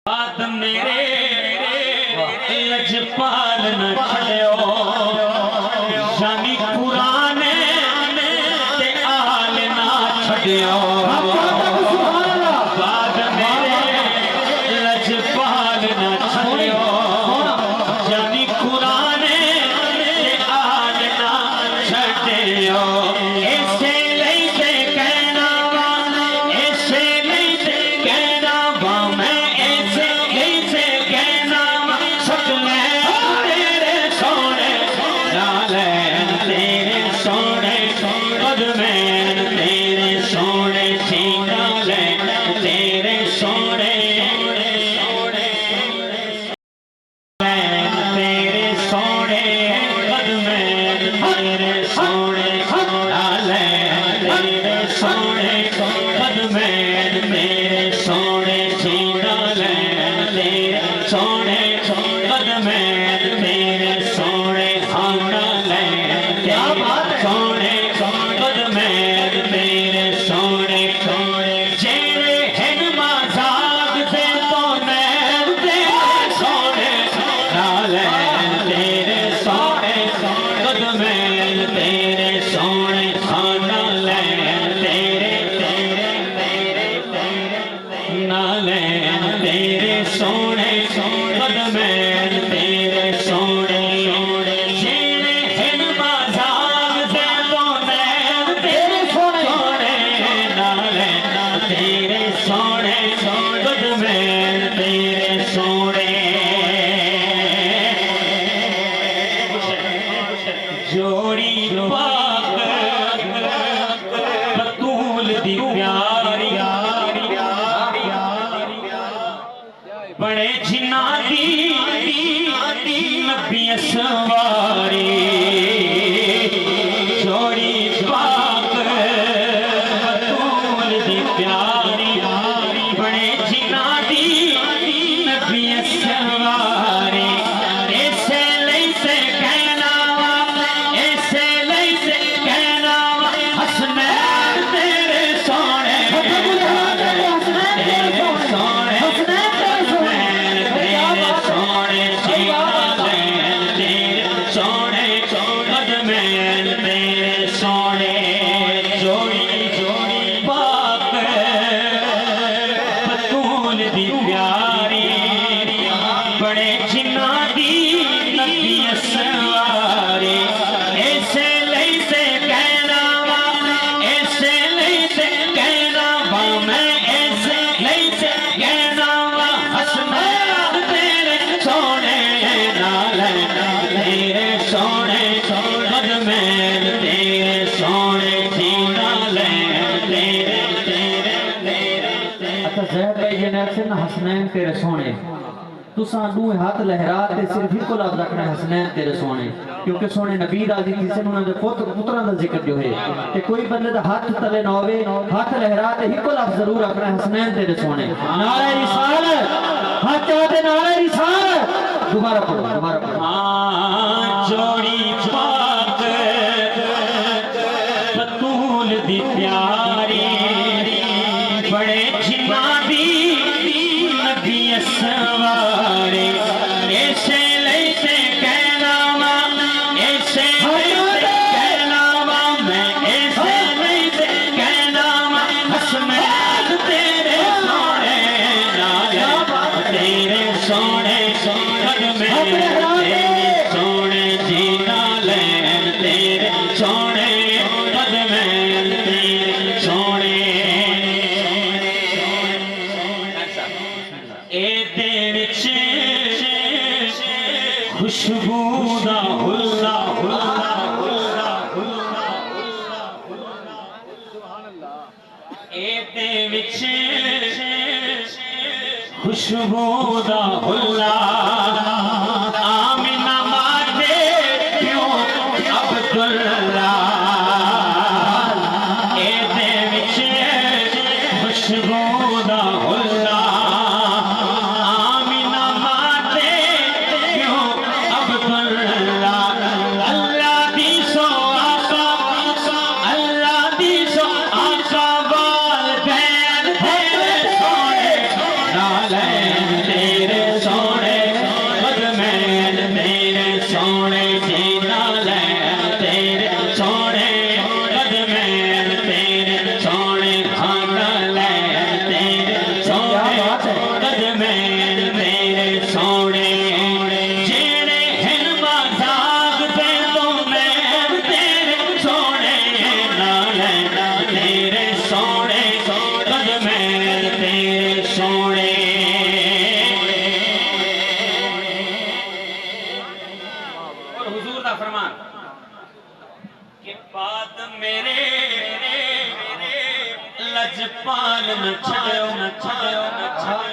बात मेरे लजपाल न छड़ियो यानी पुराने ते आल ना छड़ियो। बात मेरे लजपाल न छड़ियो यानी पुराने ते आल ना छड़ियो। बड़े जिन्ना दी नबी सवारी जोड़ी पाक बतूल दी प्यारी बड़े जिन्ना दी नबी सवारी। ऐसे लैसे कहना ऐसे लैसे कहना हसनैन तेरे सोने हसनैन तेरे सोने तुसा दूए हाथ लहरा ते सिर्फ इको लफ्ज रखना हसनैन तेरे सोने क्योंकि सोने नबी दा किसी ने उन्हां दे पुत्रां दा जिक्र जो है ते कोई बंदे दा हाथ तले ना होवे हाथ लहरा ते इको लफ्ज जरूर रखना हसनैन तेरे सोने। नारे रिसालत हाथ चाहते नारे रिसालत दोबारा पढ़ो हां जोड़ी पाक बतूल दी प्यारी बड़े जिन्ना दी नबी सवारी। ऐसे लैसे कहना ऐसे कहना मैं ऐसे लैसे कहना हसनैन तेरे सोने तेरे सोने तेरे सोने जीना लैन तेरे सोने खुशबू दा हुल्ला एते विच खुशबू दा हुल्ला आमिना माते क्यों अब्दुल्ला एते विच खुशबू दा हुल्ला लैन तेरे सोने बदमैन तेरे सोने जीना लैन तेरे सोने बदमैन तेरे सोने खाना लैन तेरे सोने बदमैन तेरे सोने जेड़े हिन मजाक पे तो मैं तेरे सोने ना लैना तेरे सोने बदमैन तेरे सोने और हुजूर दा फरमान कि बात मेरे लजपाल न छड़ो न छड़ो न छड़ो